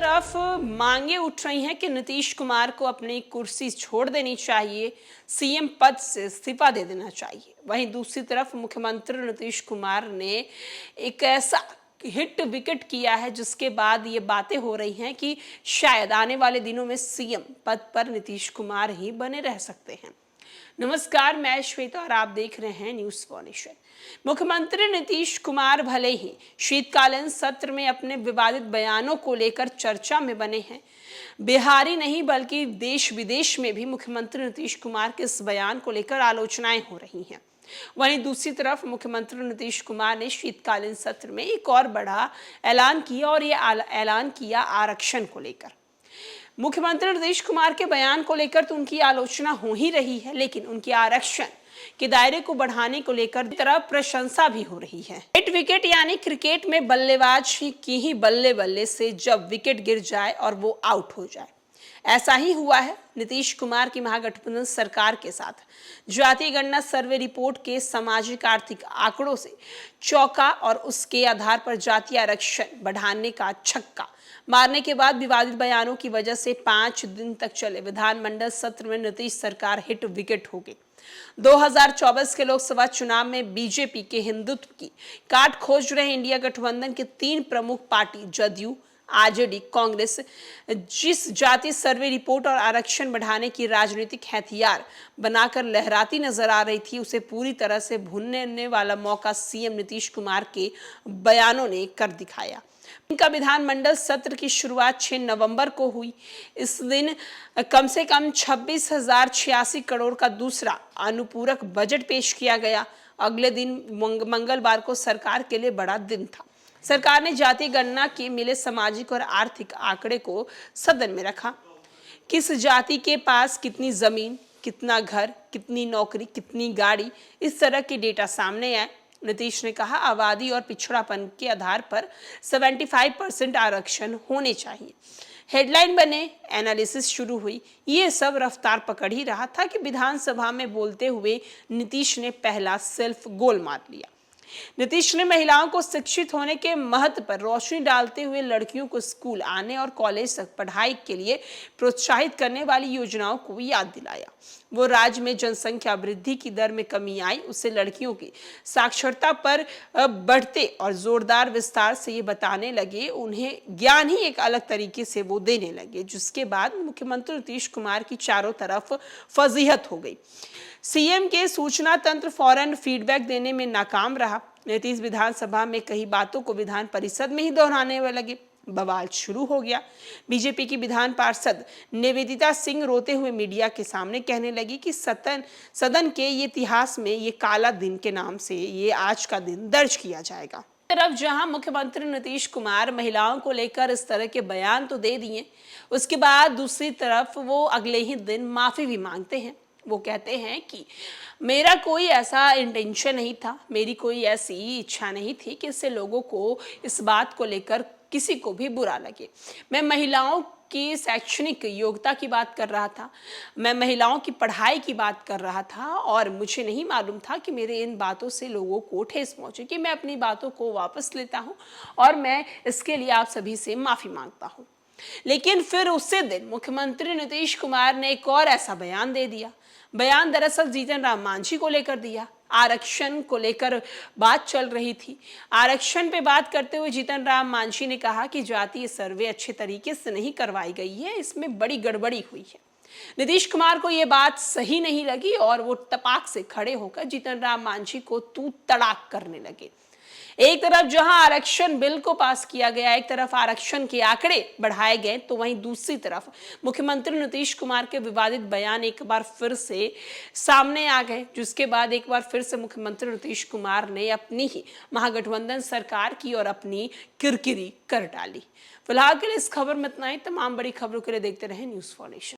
तरफ मांगे उठ रही हैं कि नीतीश कुमार को अपनी कुर्सी छोड़ देनी चाहिए, सीएम पद से इस्तीफा दे देना चाहिए। वहीं दूसरी तरफ मुख्यमंत्री नीतीश कुमार ने एक ऐसा हिट विकेट किया है जिसके बाद ये बातें हो रही हैं कि शायद आने वाले दिनों में सीएम पद पर नीतीश कुमार ही बने रह सकते हैं। नमस्कार, मैं श्वेता और आप देख रहे हैं न्यूज़ फॉर नेशन। मुख्यमंत्री नीतीश कुमार भले ही शीतकालीन सत्र में अपने विवादित बयानों को लेकर चर्चा में बने हैं, बिहारी नहीं बल्कि देश विदेश में भी मुख्यमंत्री नीतीश कुमार के इस बयान को लेकर आलोचनाएं हो रही हैं। वहीं दूसरी तरफ मुख्यमंत्री नीतीश कुमार ने शीतकालीन सत्र में एक और बड़ा ऐलान किया और ये ऐलान किया आरक्षण को लेकर। मुख्यमंत्री नीतीश कुमार के बयान को लेकर तो उनकी आलोचना हो ही रही है, लेकिन उनके आरक्षण के दायरे को बढ़ाने को लेकर तरफ प्रशंसा भी हो रही है। हिट विकेट यानी क्रिकेट में बल्लेबाज की ही बल्ले बल्ले से जब विकेट गिर जाए और वो आउट हो जाए, ऐसा ही हुआ है नीतीश कुमार की महागठबंधन सरकार के साथ। जातीय गणना सर्वे रिपोर्ट के सामाजिक आर्थिक आंकड़ों से चौंका और उसके आधार पर जातीय आरक्षण बढ़ाने का छक्का मारने के बाद विवादित बयानों की वजह से 5 दिन तक चले विधानमंडल सत्र में नीतीश सरकार हिट विकेट हो गई। 2024 के लोकसभा चुनाव में बीजेपी के हिंदुत्व की काट खोज रहे इंडिया गठबंधन के 3 प्रमुख पार्टी जदयू, आरजेडी, कांग्रेस जिस जातीय सर्वे रिपोर्ट और आरक्षण बढ़ाने की राजनीतिक हथियार बनाकर लहराती नजर आ रही थी, उसे पूरी तरह से भूनने वाला मौका सीएम नीतीश कुमार के बयानों ने कर दिखाया। इनका विधानमंडल सत्र की शुरुआत 6 नवंबर को हुई। इस दिन कम से कम 26,086 करोड़ का दूसरा अनुपूरक बजट पेश किया गया। अगले दिन मंगलवार को सरकार के लिए बड़ा दिन था। सरकार ने जातीय गणना के मिले सामाजिक और आर्थिक आंकड़े को सदन में रखा। किस जाति के पास कितनी जमीन, कितना घर, कितनी नौकरी, कितनी गाड़ी, इस तरह के डेटा सामने आए। नीतीश ने कहा आबादी और पिछड़ापन के आधार पर 75% आरक्षण होने चाहिए। हेडलाइन बने, एनालिसिस शुरू हुई। ये सब रफ्तार पकड़ ही रहा था कि विधानसभा में बोलते हुए नीतीश ने पहला सेल्फ गोल मार लिया। नीतीश ने महिलाओं को शिक्षित होने के महत्व पर रोशनी डालते हुए लड़कियों को स्कूल आने और कॉलेज तक पढ़ाई के लिए प्रोत्साहित करने वाली योजनाओं को याद दिलाया। वो राज्य में जनसंख्या वृद्धि की दर में कमी आई, उससे लड़कियों की साक्षरता पर बढ़ते और जोरदार विस्तार से ये बताने लगे, उन्हें ज्ञान ही एक अलग तरीके से वो देने लगे, जिसके बाद मुख्यमंत्री नीतीश कुमार की चारों तरफ फजीहत हो गई। सीएम के सूचना तंत्र फौरन फीडबैक देने में नाकाम रहा। नीतीश विधानसभा में कई बातों को विधान परिषद में ही दोहराने लगे। बवाल शुरू हो गया। बीजेपी की विधान पार्षद निवेदिता सिंह रोते हुए मीडिया के सामने कहने लगी कि सदन के ये इतिहास में ये काला दिन के नाम से ये आज का दिन दर्ज किया जाएगा। तरफ जहां मुख्यमंत्री नीतीश कुमार महिलाओं को लेकर इस तरह के बयान तो दे दिए, उसके बाद दूसरी तरफ वो अगले ही दिन माफी भी मांगते हैं। वो कहते हैं कि मेरा कोई ऐसा इंटेंशन नहीं था, मेरी कोई ऐसी इच्छा नहीं थी कि इससे लोगों को इस बात को लेकर किसी को भी बुरा लगे। मैं महिलाओं की शैक्षणिक योग्यता की बात कर रहा था, मैं महिलाओं की पढ़ाई की बात कर रहा था और मुझे नहीं मालूम था कि मेरे इन बातों से लोगों को ठेस पहुंचे कि मैं अपनी बातों को वापस लेता हूं और मैं इसके लिए आप सभी से माफी मांगता हूं। लेकिन फिर उसी दिन मुख्यमंत्री नीतीश कुमार ने एक और ऐसा बयान दे दिया। बयान दरअसल जीतन राम मांझी को लेकर दिया। आरक्षण को लेकर बात चल रही थी। आरक्षण पे बात करते हुए जीतन राम मांझी ने कहा कि जातीय सर्वे अच्छे तरीके से नहीं करवाई गई है, इसमें बड़ी गड़बड़ी हुई है। नीतीश कुमार को यह बात सही नहीं लगी और वो तपाक से खड़े होकर जीतन राम मांझी को तू तड़ाक करने लगे। एक तरफ जहां आरक्षण बिल को पास किया गया, एक तरफ आरक्षण के आंकड़े बढ़ाए गए, तो वहीं दूसरी तरफ मुख्यमंत्री नीतीश कुमार के विवादित बयान एक बार फिर से सामने आ गए, जिसके बाद एक बार फिर से मुख्यमंत्री नीतीश कुमार ने अपनी ही महागठबंधन सरकार की और अपनी किरकिरी कर डाली। फिलहाल के लिए इस खबर में इतना ही। तमाम बड़ी खबरों के लिए देखते रहें न्यूज़ फॉर नेशन।